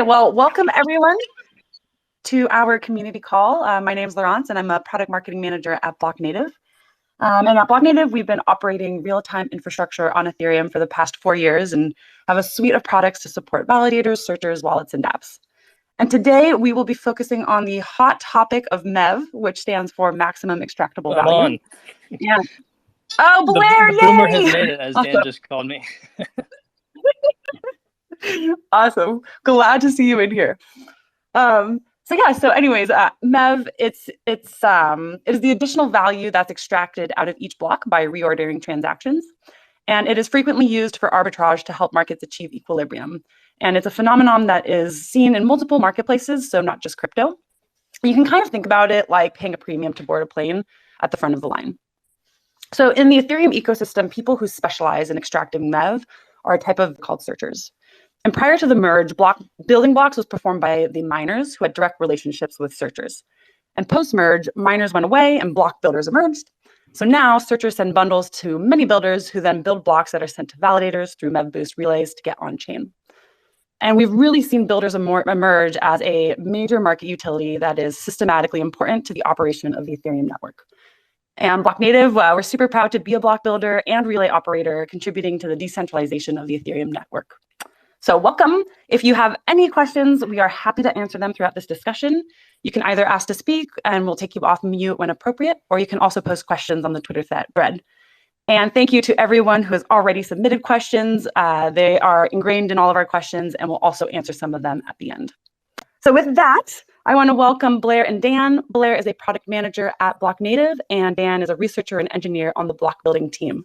well, welcome everyone to our community call. My name is Laurence, and I'm a product marketing manager at Blocknative. And at Blocknative, we've been operating real-time infrastructure on Ethereum for the past 4 years and have a suite of products to support validators, searchers, wallets, and dApps. And today, we will be focusing on the hot topic of MEV, which stands for Maximum Extractable I'm Value. on. Yeah. Oh, Blair, the boomer yay! has made it, as Awesome. Dan just called me. Awesome. Glad to see you in here. So anyways, MEV, it is the additional value that's extracted out of each block by reordering transactions. And it is frequently used for arbitrage to help markets achieve equilibrium. And it's a phenomenon that is seen in multiple marketplaces, so not just crypto. You can kind of think about it like paying a premium to board a plane at the front of the line. So in the Ethereum ecosystem, people who specialize in extracting MEV are a type of called searchers. And prior to the merge, building blocks was performed by the miners who had direct relationships with searchers. And post-merge, miners went away and block builders emerged. So now searchers send bundles to many builders who then build blocks that are sent to validators through MEV boost relays to get on-chain. And we've really seen builders emerge as a major market utility that is systematically important to the operation of the Ethereum network. And Blocknative, we're super proud to be a block builder and relay operator, contributing to the decentralization of the Ethereum network. So welcome. If you have any questions, we are happy to answer them throughout this discussion. You can either ask to speak and we'll take you off mute when appropriate, or you can also post questions on the Twitter thread. And thank you to everyone who has already submitted questions. They are ingrained in all of our questions, and we'll also answer some of them at the end. So with that, I want to welcome Blair and Dan. Blair is a product manager at Blocknative, and Dan is a researcher and engineer on the block building team.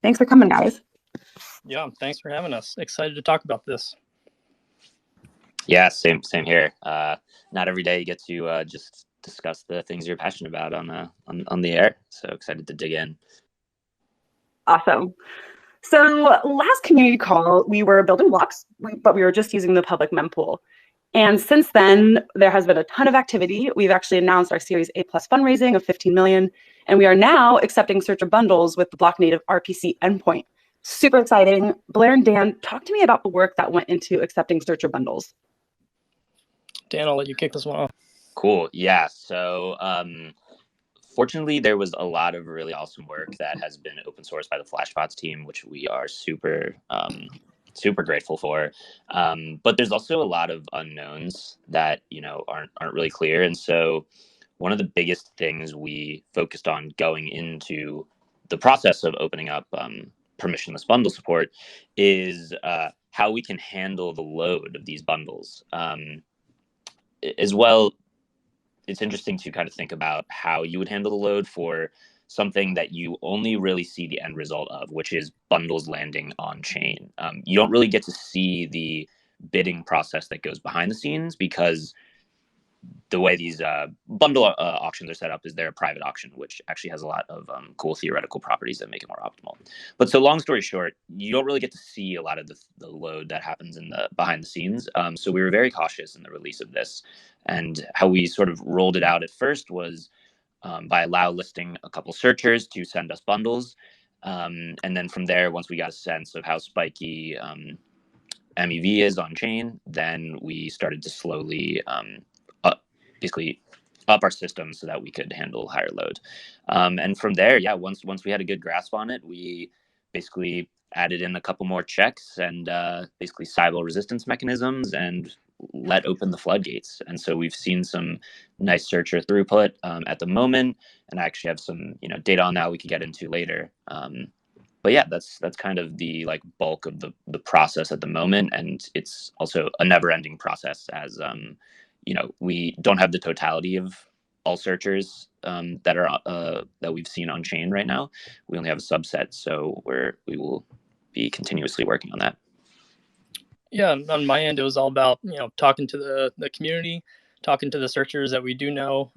Thanks for coming, guys. Yeah, thanks for having us. Excited to talk about this. Yeah, same here. Not every day you get to just discuss the things you're passionate about on the air. So excited to dig in. Awesome. So last community call, we were building blocks, but we were just using the public mempool. And since then, there has been a ton of activity. We've actually announced our Series A+ fundraising of 15 million, and we are now accepting searcher bundles with the Blocknative RPC endpoint. Super exciting. Blair and Dan, talk to me about the work that went into accepting searcher bundles. Dan, I'll let you kick this one off. Cool. Yeah. So fortunately, there was a lot of really awesome work that has been open sourced by the Flashbots team, which we are super grateful for. But there's also a lot of unknowns that aren't really clear. And so one of the biggest things we focused on going into the process of opening up permissionless bundle support is how we can handle the load of these bundles. As well, it's interesting to kind of think about how you would handle the load for something that you only really see the end result of, which is bundles landing on chain. You don't really get to see the bidding process that goes behind the scenes, because the way these bundle auctions are set up is they're a private auction, which actually has a lot of cool theoretical properties that make it more optimal. But so long story short, you don't really get to see a lot of the load that happens in the behind the scenes. So we were very cautious in the release of this, and how we sort of rolled it out at first was by listing a couple searchers to send us bundles. And then from there, once we got a sense of how spiky MEV is on chain, then we started to slowly basically up our system so that we could handle higher load. And from there, once we had a good grasp on it, we basically added in a couple more checks and basically Sybil resistance mechanisms and let open the floodgates. And so we've seen some nice searcher throughput at the moment, and I actually have some data on that we could get into later. But yeah, that's kind of the bulk of the process at the moment, and it's also a never-ending process as we don't have the totality of all searchers that we've seen on chain right now. We only have a subset, so we will be continuously working on that. Yeah, on my end, it was all about talking to the community, talking to the searchers that we do know,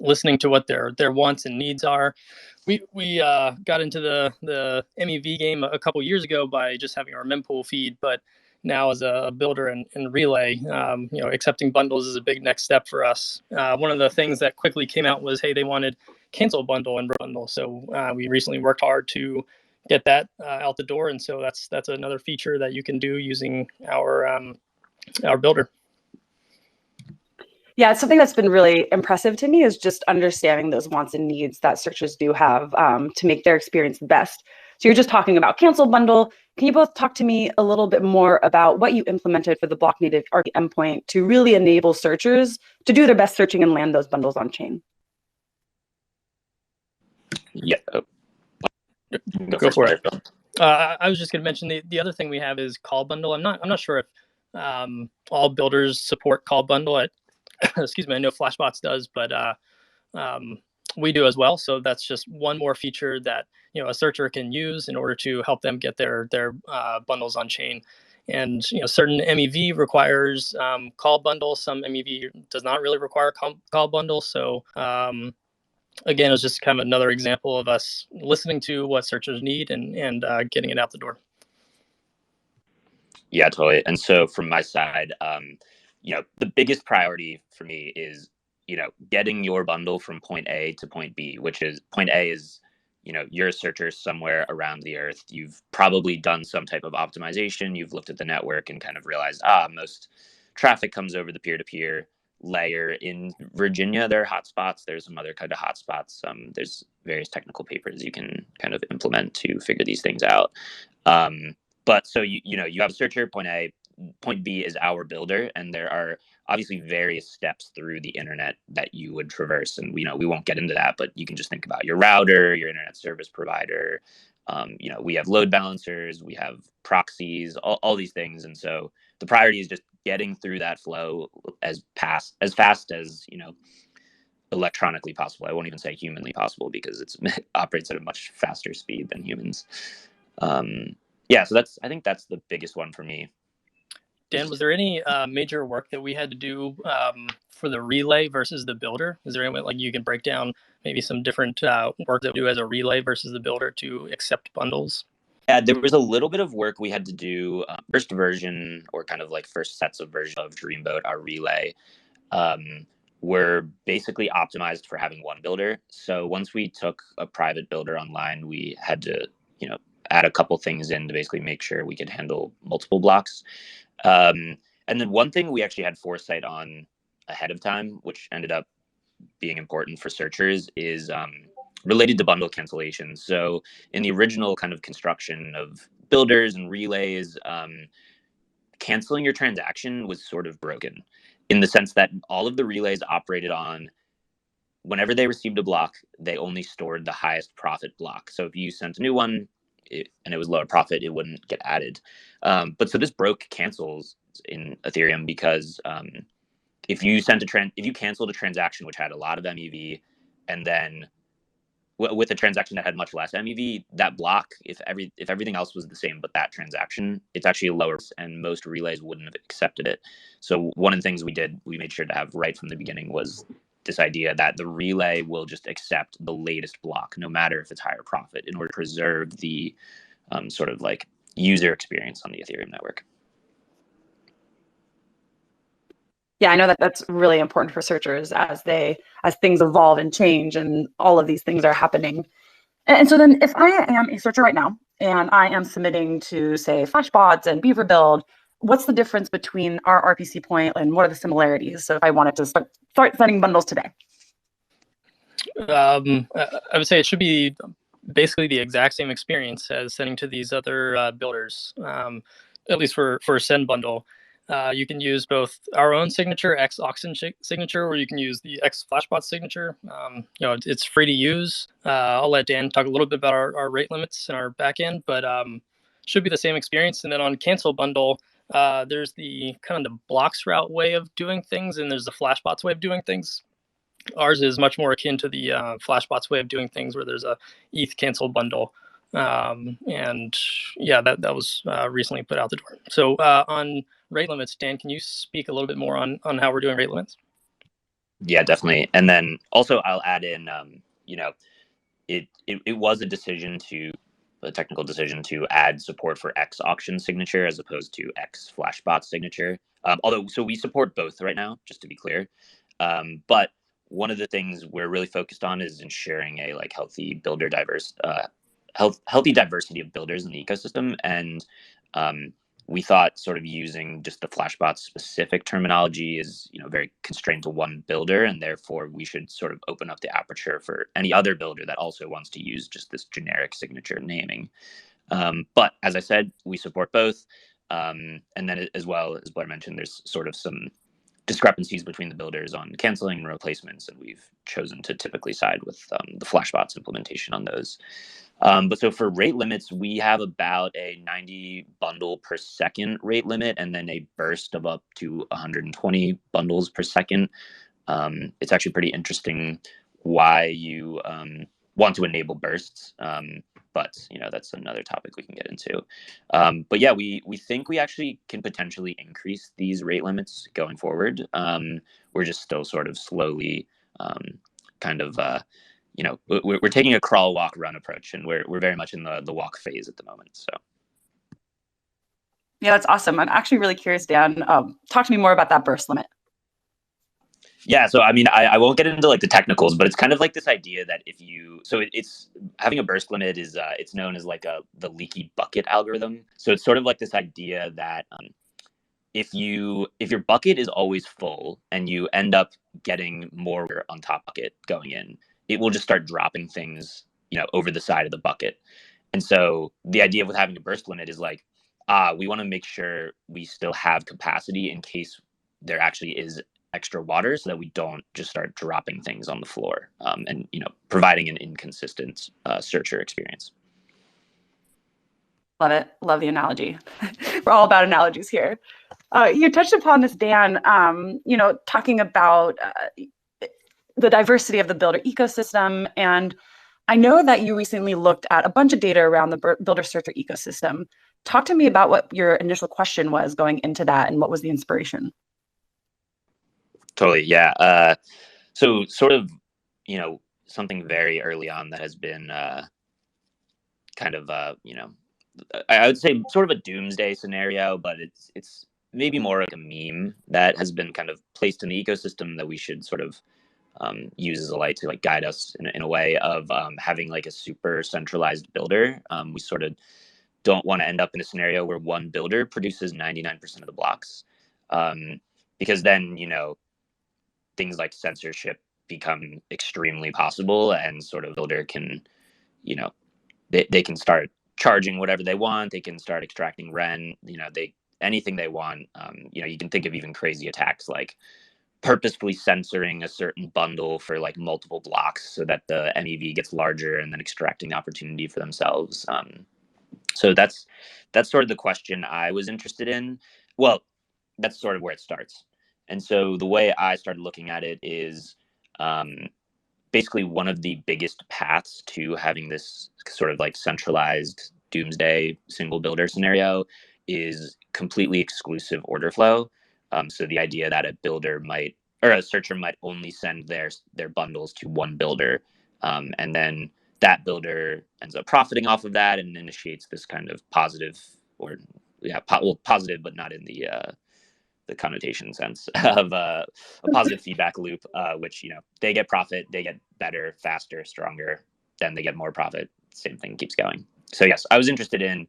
listening to what their wants and needs are. We got into the MEV game a couple years ago by just having our mempool feed, but now as a builder and relay, accepting bundles is a big next step for us. One of the things that quickly came out was, hey, they wanted cancel bundle and bundle. So we recently worked hard to get that out the door. And so that's another feature that you can do using our our builder. Yeah, it's something that's been really impressive to me is just understanding those wants and needs that searchers do have to make their experience the best. So you're just talking about cancel bundle. Can you both talk to me a little bit more about what you implemented for the Blocknative RP endpoint to really enable searchers to do their best searching and land those bundles on chain? Yeah. Go for it. I was just going to mention the other thing we have is call bundle. I'm not sure if all builders support call bundle. Excuse me, I know Flashbots does, but we do as well. So that's just one more feature that a searcher can use in order to help them get their bundles on chain. And certain MEV requires call bundle. Some MEV does not really require call bundle. So again, it was just kind of another example of us listening to what searchers need and getting it out the door. Yeah, totally. And so from my side, the biggest priority for me is, getting your bundle from point A to point B, which is point A is, you're a searcher somewhere around the earth. You've probably done some type of optimization. You've looked at the network and kind of realized, most traffic comes over the peer-to-peer layer. In Virginia, there are hotspots. There's some other kind of hotspots. There's various technical papers you can kind of implement to figure these things out. But so you have a searcher, point A, point B is our builder, and there are obviously various steps through the internet that you would traverse. And we won't get into that, but you can just think about your router, your internet service provider. We have load balancers, we have proxies, all these things. And so the priority is just getting through that flow as fast as electronically possible. I won't even say humanly possible because it operates at a much faster speed than humans. Yeah, so I think that's the biggest one for me. Dan, was there any major work that we had to do for the relay versus the builder? Is there any way like you can break down maybe some different work that we do as a relay versus the builder to accept bundles? Yeah, there was a little bit of work we had to do. First version, or kind of like first sets of version of Dreamboat, our relay, were basically optimized for having one builder. So once we took a private builder online, we had to, add a couple things in to basically make sure we could handle multiple blocks. And then one thing we actually had foresight on ahead of time, which ended up being important for searchers, is related to bundle cancellation. So in the original kind of construction of builders and relays, canceling your transaction was sort of broken in the sense that all of the relays operated on whenever they received a block, they only stored the highest profit block. So if you sent a new one and it was lower profit, it wouldn't get added. But so this broke cancels in Ethereum because if you canceled a transaction which had a lot of MEV, and then with a transaction that had much less MEV, that block, if everything else was the same but that transaction, it's actually lower, and most relays wouldn't have accepted it. So one of the things we made sure to have right from the beginning was this idea that the relay will just accept the latest block, no matter if it's higher profit, in order to preserve the sort of like user experience on the Ethereum network. Yeah, I know that that's really important for searchers as things evolve and change and all of these things are happening. And so then if I am a searcher right now and I am submitting to, say, Flashbots and Beaver Build, what's the difference between our RPC point and what are the similarities? So if I wanted to start sending bundles today. I would say it should be basically the exact same experience as sending to these other builders, at least for a send bundle. You can use both our own signature, X Auction signature, or you can use the X Flashbot signature. It's free to use. I'll let Dan talk a little bit about our rate limits and our backend, but should be the same experience. And then on cancel bundle, there's the kind of the blocks route way of doing things, and there's the Flashbots way of doing things. Ours is much more akin to the Flashbots way of doing things, where there's a ETH cancel bundle. And yeah, that was recently put out the door. So on rate limits, Dan, can you speak a little bit more on how we're doing rate limits? Yeah, definitely. And then also I'll add in, it was a technical decision to add support for X auction signature as opposed to X Flashbot signature. So we support both right now, just to be clear. But one of the things we're really focused on is ensuring a healthy diversity of builders in the ecosystem. And we thought sort of using just the Flashbot specific terminology is, very constrained to one builder, and therefore we should sort of open up the aperture for any other builder that also wants to use just this generic signature naming. But as I said, we support both. And then as well, as Blair mentioned, there's sort of some discrepancies between the builders on canceling and replacements, and we've chosen to typically side with the Flashbots implementation on those. But so for rate limits, we have about a 90 bundle per second rate limit, and then a burst of up to 120 bundles per second. It's actually pretty interesting why you want to enable bursts. But that's another topic we can get into. But yeah, we think we actually can potentially increase these rate limits going forward. We're just still sort of slowly we're taking a crawl, walk, run approach, and we're very much in the walk phase at the moment. So. Yeah, that's awesome. I'm actually really curious, Dan. Talk to me more about that burst limit. Yeah, so I mean, I won't get into like the technicals, but it's kind of like this idea that it's having a burst limit is it's known as like the leaky bucket algorithm. So it's sort of like this idea that if your bucket is always full and you end up getting more on top bucket going in, it will just start dropping things over the side of the bucket. And so the idea with having a burst limit is like, we want to make sure we still have capacity in case there actually is extra water, so that we don't just start dropping things on the floor, and providing an inconsistent searcher experience. Love it. Love the analogy. We're all about analogies here. You touched upon this, Dan, talking about the diversity of the builder ecosystem. And I know that you recently looked at a bunch of data around the builder searcher ecosystem. Talk to me about what your initial question was going into that and what was the inspiration? Totally. Yeah. So sort of, something very early on that has been kind of, I would say sort of a doomsday scenario, but it's maybe more like a meme that has been kind of placed in the ecosystem that we should sort of use as a light to like guide us in a way of having like a super centralized builder. We sort of don't want to end up in a scenario where one builder produces 99% of the blocks, because then, things like censorship become extremely possible, and sort of builder can, they can start charging whatever they want. They can start extracting rent, anything they want. You can think of even crazy attacks like purposefully censoring a certain bundle for like multiple blocks so that the MEV gets larger and then extracting the opportunity for themselves. So that's sort of the question I was interested in. Well, that's sort of where it starts. And so the way I started looking at it is basically one of the biggest paths to having this sort of like centralized doomsday single builder scenario is completely exclusive order flow. So the idea that a builder might, or a searcher might only send their bundles to one builder, and then that builder ends up profiting off of that and initiates this kind of positive, or positive, but not in the connotation sense of a positive feedback loop, which they get profit, they get better, faster, stronger, then they get more profit. Same thing keeps going. So yes, I was interested in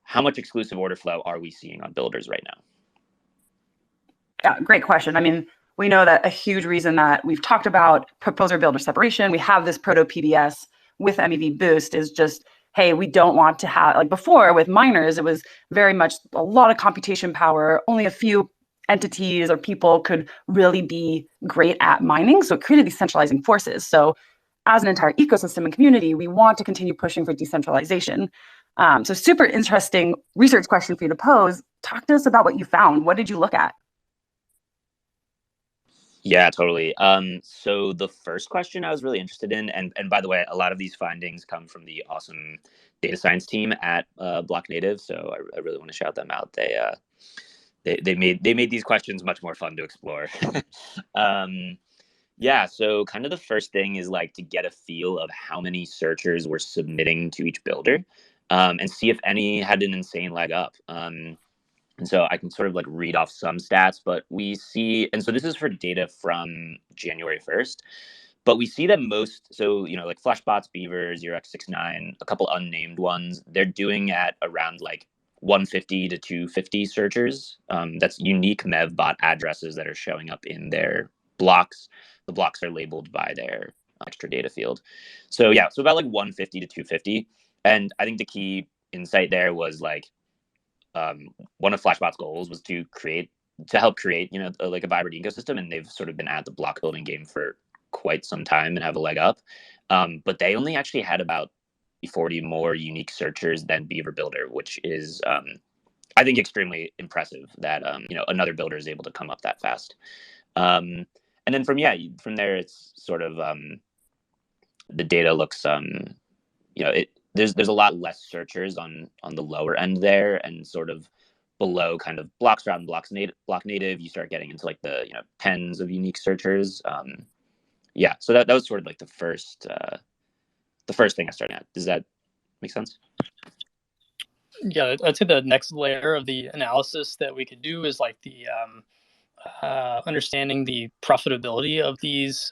how much exclusive order flow are we seeing on builders right now? Yeah, great question. I mean, we know that a huge reason that we've talked about proposer builder separation, we have this proto PBS with MEV boost, is just, hey, we don't want to have, like before with miners, it was very much a lot of computation power, only a few entities or people could really be great at mining. So it created these centralizing forces. So as an entire ecosystem and community, we want to continue pushing for decentralization. So super interesting research question for you to pose. Talk to us about what you found. What did you look at? Yeah, totally. So the first question I was really interested in, and by the way, a lot of these findings come from the awesome data science team at Blocknative. So I really want to shout them out. They made these questions much more fun to explore. Yeah, so kind of the first thing is like to get a feel of how many searchers were submitting to each builder, and see if any had an insane leg up. And so I can sort of like read off some stats, but we see, and so this is for data from January 1st, but we see that most, so, like Flashbots, Beaver, 0x69, a couple unnamed ones, they're doing at around like 150 to 250 searchers. That's unique MEV bot addresses that are showing up in their blocks. The blocks are labeled by their extra data field. So yeah, so about like 150 to 250. And I think the key insight there was like one of Flashbot's goals was to help create, like a vibrant ecosystem, and they've sort of been at the block building game for quite some time and have a leg up. But they only actually had about 40 more unique searchers than Beaver Builder, which is, I think, extremely impressive that another builder is able to come up that fast. And then from there, it's sort of the data looks, there's a lot less searchers on the lower end there, and sort of below kind of Blockstrat and Blocknative, you start getting into like the tens of unique searchers. So that was sort of like the first thing I started at. Does that make sense? Yeah, I'd say the next layer of the analysis that we could do is like the understanding the profitability of these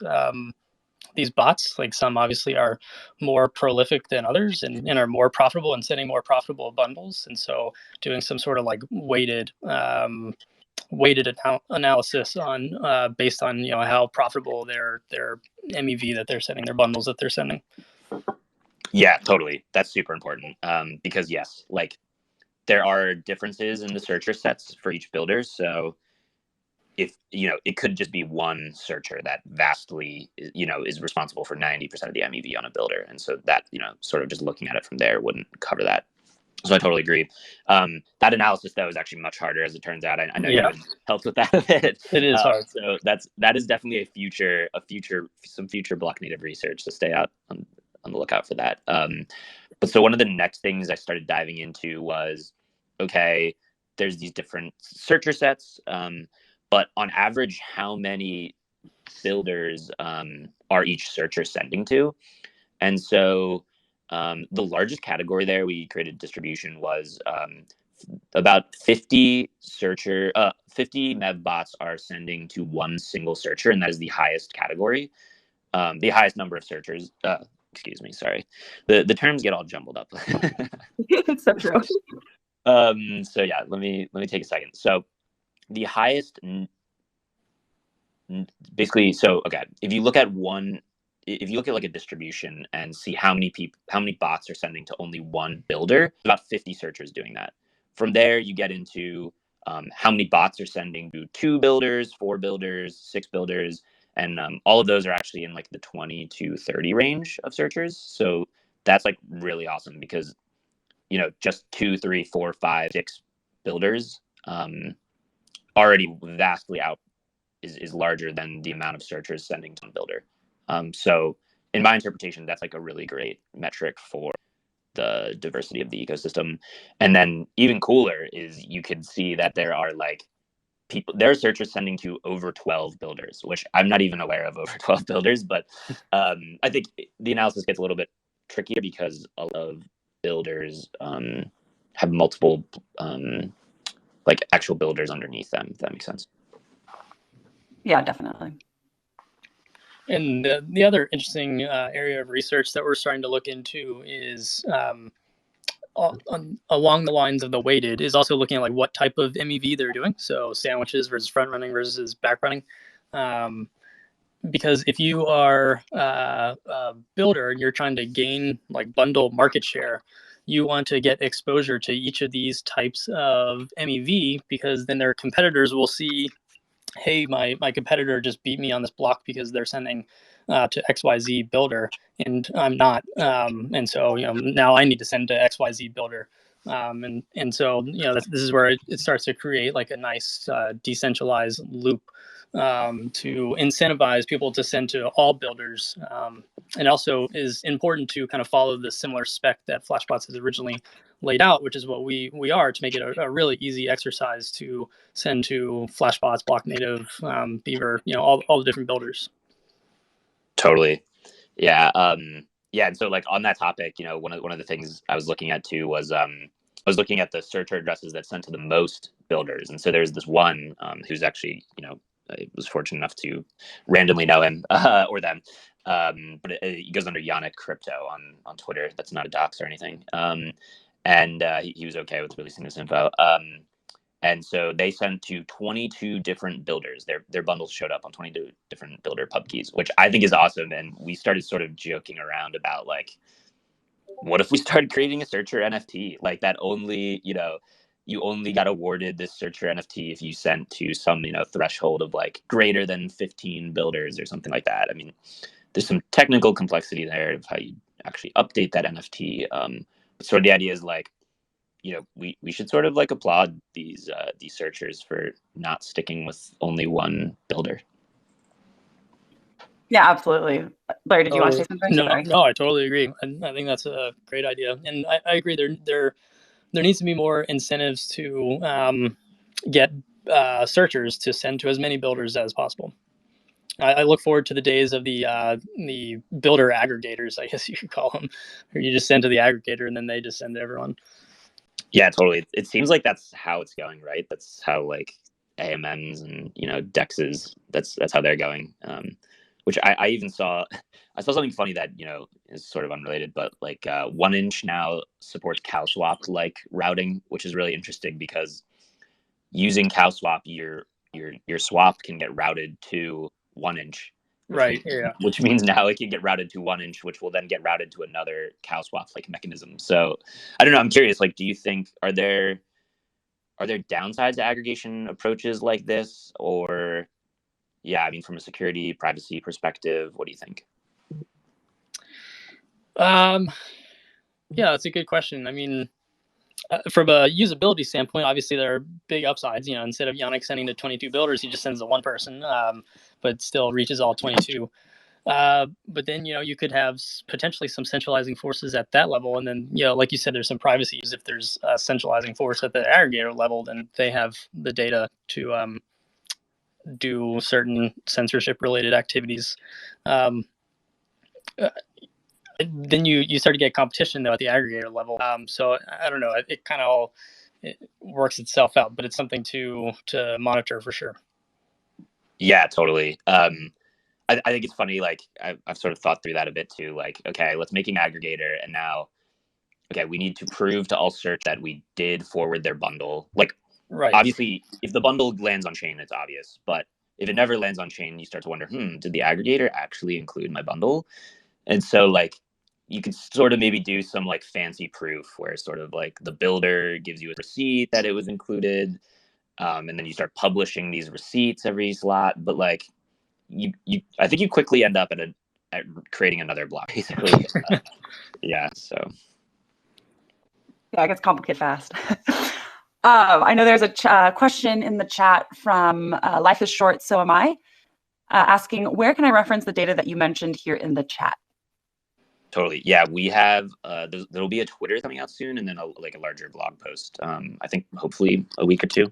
bots. Like some obviously are more prolific than others and are more profitable and sending more profitable bundles. And so doing some sort of like weighted analysis on based on how profitable their MEV that they're sending, their bundles that they're sending. Yeah, totally. That's super important. Because yes, like there are differences in the searcher sets for each builder. So if it could just be one searcher that vastly is responsible for 90% of the MEV on a builder, and so that sort of just looking at it from there wouldn't cover that. So I totally agree. That analysis though is actually much harder, as it turns out. I know you helped with that a bit. It is hard. So that is definitely some future Blocknative research, to stay out on the lookout for that. But so one of the next things I started diving into was, okay, there's these different searcher sets, but on average, how many builders are each searcher sending to? And so the largest category there we created distribution was about 50 MEV bots are sending to one single searcher, and that is the highest category, the highest number of searchers. Excuse me, sorry. The terms get all jumbled up. It's so true. So yeah, let me take a second. So the highest, basically, so okay, if you look at like a distribution and see how many bots are sending to only one builder, about 50 searchers doing that. From there, you get into how many bots are sending to 2 builders, 4 builders, 6 builders, and all of those are actually in like the 20 to 30 range of searchers. So that's like really awesome, because just 2, 3, 4, 5, 6 builders already vastly out is larger than the amount of searchers sending to one builder. So in my interpretation, that's like a really great metric for the diversity of the ecosystem. And then even cooler is you can see that there are searchers sending to over 12 builders, which I'm not even aware of over 12 builders, but I think the analysis gets a little bit trickier because a lot of builders have multiple like actual builders underneath them, if that makes sense. Yeah, definitely. And the other interesting area of research that we're starting to look into is along the lines of the weighted, is also looking at like what type of MEV they're doing. So sandwiches versus front running versus back running. Because if you are a builder and you're trying to gain like bundle market share, you want to get exposure to each of these types of MEV, because then their competitors will see, hey, my competitor just beat me on this block because they're sending to XYZ builder and I'm not. And so, now I need to send to XYZ builder. And so, this is where it starts to create like a nice decentralized loop to incentivize people to send to all builders. And also is important to kind of follow the similar spec that Flashbots has originally laid out, which is what we are, to make it a really easy exercise to send to Flashbots, Blocknative, Beaver, all the different builders. Totally. Yeah. And so like on that topic, one of the things I was looking at too was I was looking at the searcher addresses that sent to the most builders. And so there's this one who's actually, I was fortunate enough to randomly know him or them. But he goes under Yannick Crypto on Twitter. That's not a dox or anything. and he was okay with releasing this info. And so they sent to 22 different builders. Their bundles showed up on 22 different builder pub keys, which I think is awesome. And we started sort of joking around about like, what if we started creating a searcher NFT like that? Only you only got awarded this searcher NFT if you sent to some threshold of like greater than 15 builders or something like that. I mean, there's some technical complexity there of how you actually update that NFT. But sort of the idea is like, we should sort of like applaud these searchers for not sticking with only one builder. Yeah, absolutely. Larry, did you want to say something? No, I totally agree. I think that's a great idea, and I agree. There needs to be more incentives to get searchers to send to as many builders as possible. I look forward to the days of the builder aggregators, I guess you could call them, where you just send to the aggregator and then they just send to everyone. Yeah, totally. It seems like that's how it's going, right? That's how like AMMs and DEXs. That's how they're going. Which I even saw. I saw something funny that is sort of unrelated, but like 1inch now supports CowSwap like routing, which is really interesting because using CowSwap, your swap can get routed to 1inch. Right. Yeah. Which means now it can get routed to 1inch, which will then get routed to another CowSwap like mechanism. So I don't know. I'm curious. Like, do you think are there downsides to aggregation approaches like this, or yeah, I mean, from a security privacy perspective, what do you think? Yeah, that's a good question. I mean, from a usability standpoint, obviously there are big upsides. Instead of Yannick sending to 22 builders, he just sends to one person, but still reaches all 22. But then, you could have potentially some centralizing forces at that level. And then, like you said, there's some privacy. If there's a centralizing force at the aggregator level, then they have the data to do certain censorship related activities. Then you start to get competition though at the aggregator level. So I don't know. It kind of all works itself out, but it's something to monitor for sure. Yeah, totally. I think it's funny. Like I've sort of thought through that a bit too. Like, okay, let's make an aggregator, and now, okay, we need to prove to all search that we did forward their bundle. Like, right. Obviously, if the bundle lands on chain, it's obvious. But if it never lands on chain, you start to wonder, did the aggregator actually include my bundle? And so, like, you could sort of maybe do some like fancy proof where sort of like the builder gives you a receipt that it was included, and then you start publishing these receipts every slot. But like, you I think you quickly end up at creating another block, basically. Yeah. So. Yeah, it gets complicated fast. I know there's a question in the chat from Life is Short, So Am I, asking, where can I reference the data that you mentioned here in the chat? Totally. Yeah, we have, there'll be a Twitter coming out soon, and then a larger blog post, I think hopefully a week or two.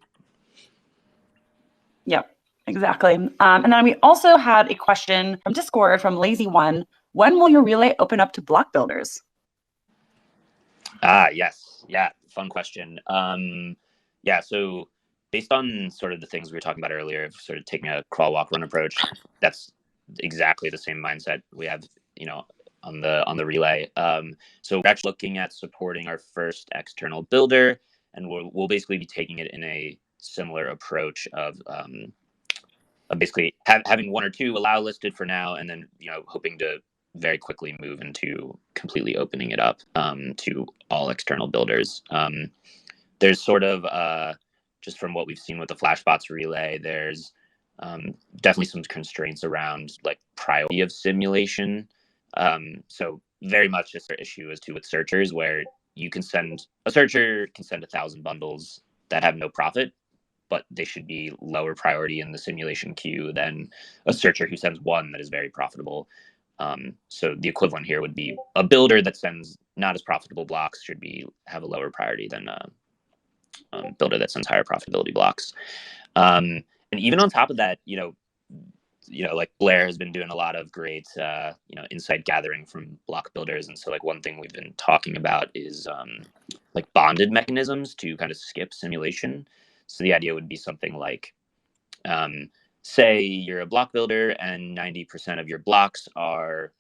Yep, exactly. And then we also had a question from Discord from Lazy One. When will your relay open up to block builders? Yes. Yeah. Fun question. Yeah. So based on sort of the things we were talking about earlier, of sort of taking a crawl, walk, run approach, that's exactly the same mindset we have, on the relay. So we're actually looking at supporting our first external builder, and we'll basically be taking it in a similar approach of basically having one or two allow listed for now, and then hoping to very quickly move into completely opening it up to all external builders. There's sort of just from what we've seen with the Flashbots relay, there's definitely some constraints around like priority of simulation. So very much just an issue as to with searchers, where a searcher can send 1,000 bundles that have no profit, but they should be lower priority in the simulation queue than a searcher who sends one that is very profitable. So the equivalent here would be a builder that sends not as profitable blocks should have a lower priority than a builder that sends higher profitability blocks. And even on top of that, like Blair has been doing a lot of great, insight gathering from block builders. And so like one thing we've been talking about is like bonded mechanisms to kind of skip simulation. So the idea would be something like, say you're a block builder and 90% of your blocks are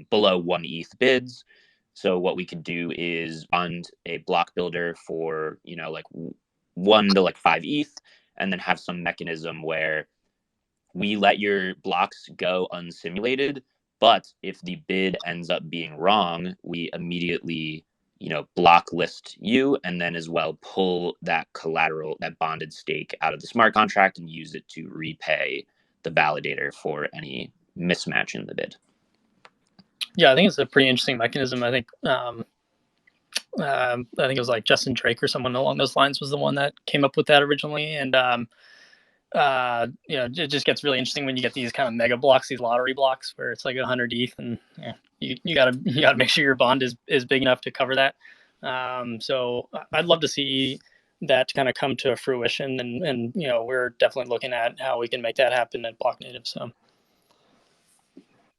below 1 ETH bids. So what we could do is fund a block builder for, like 1 to like 5 ETH, and then have some mechanism where we let your blocks go unsimulated, but if the bid ends up being wrong, we immediately, block list you, and then as well pull that collateral, that bonded stake out of the smart contract and use it to repay the validator for any mismatch in the bid. Yeah, I think it's a pretty interesting mechanism. I think it was like Justin Drake or someone along those lines was the one that came up with that originally. And it just gets really interesting when you get these kind of mega blocks, these lottery blocks where it's like 100 ETH, and you gotta make sure your bond is big enough to cover that. So I'd love to see that kind of come to fruition, and we're definitely looking at how we can make that happen at Blocknative. So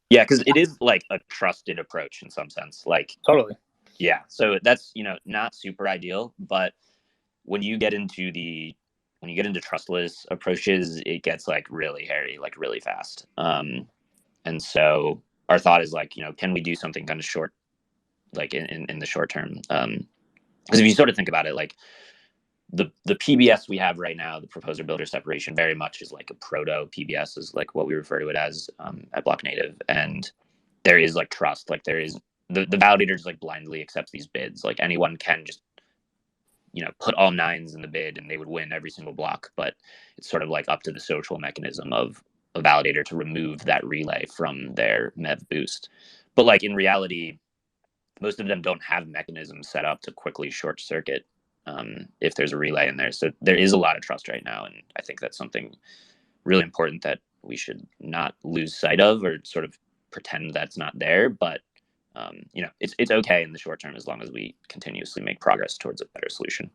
yeah, because it is like a trusted approach in some sense. Like totally. Yeah, so that's not super ideal, but when you get into trustless approaches, it gets like really hairy, like really fast. And so our thought is like, can we do something kind of short, like in the short term? Because if you sort of think about it, like the PBS we have right now, the proposer builder separation, very much is like a proto PBS, is like what we refer to it as at Blocknative, and there is like trust, like there is the validator just like blindly accepts these bids. Like anyone can just put all 9s in the bid and they would win every single block, but it's sort of like up to the social mechanism of a validator to remove that relay from their MEV boost. But like in reality, most of them don't have mechanisms set up to quickly short circuit if there's a relay in there. So there is a lot of trust right now, and I think that's something really important that we should not lose sight of or sort of pretend that's not there. But it's okay in the short term as long as we continuously make progress towards a better solution.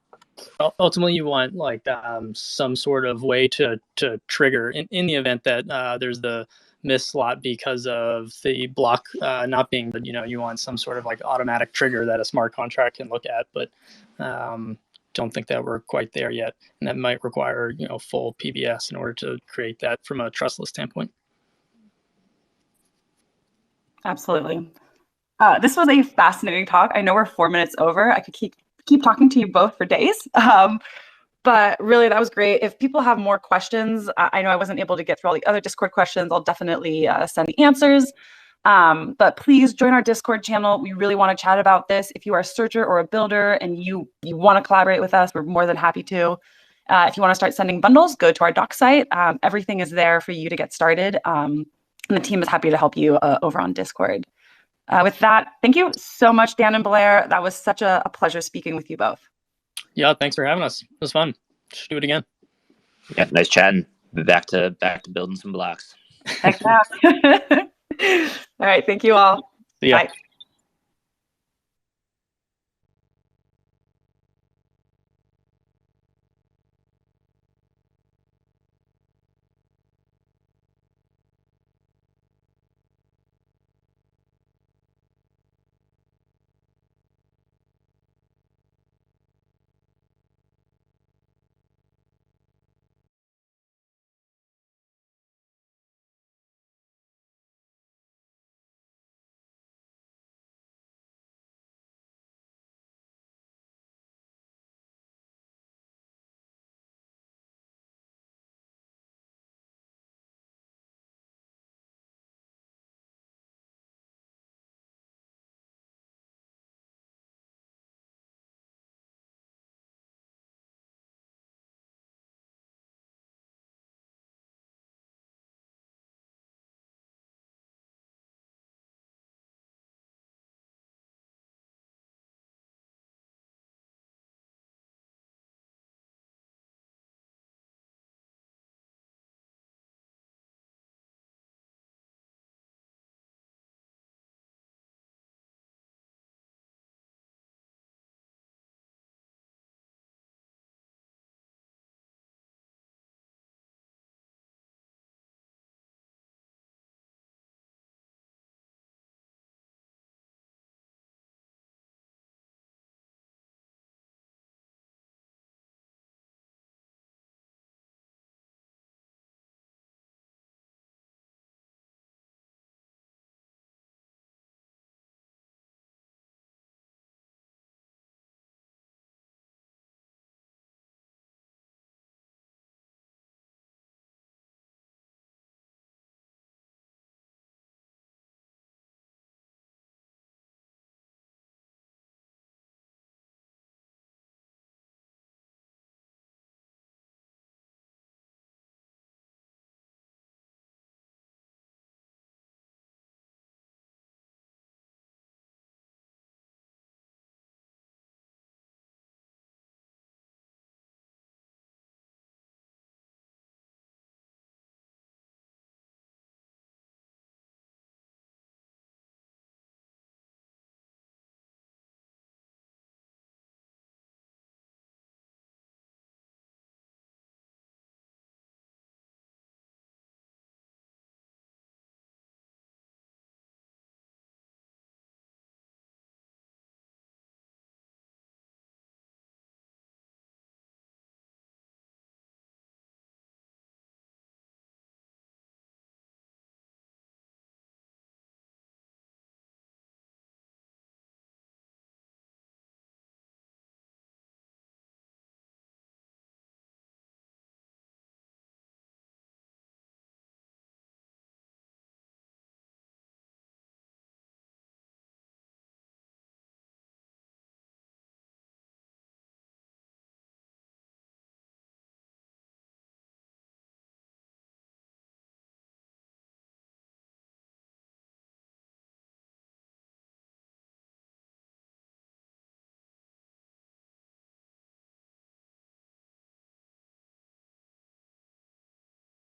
Ultimately, you want like some sort of way to trigger in the event that there's the miss slot because of the block not being, but you want some sort of like automatic trigger that a smart contract can look at. But don't think that we're quite there yet, and that might require full PBS in order to create that from a trustless standpoint. Absolutely. This was a fascinating talk. I know we're 4 minutes over. I could keep talking to you both for days. But really, that was great. If people have more questions, I know I wasn't able to get through all the other Discord questions. I'll definitely send the answers. But please join our Discord channel. We really want to chat about this. If you are a searcher or a builder and you want to collaborate with us, we're more than happy to. If you want to start sending bundles, go to our doc site. Everything is there for you to get started. And the team is happy to help you over on Discord. With that, thank you so much, Dan and Blair. That was such a pleasure speaking with you both. Yeah, thanks for having us. It was fun. Should do it again. Yeah, nice chatting. Be back to building some blocks. All right, thank you all. See ya. Bye.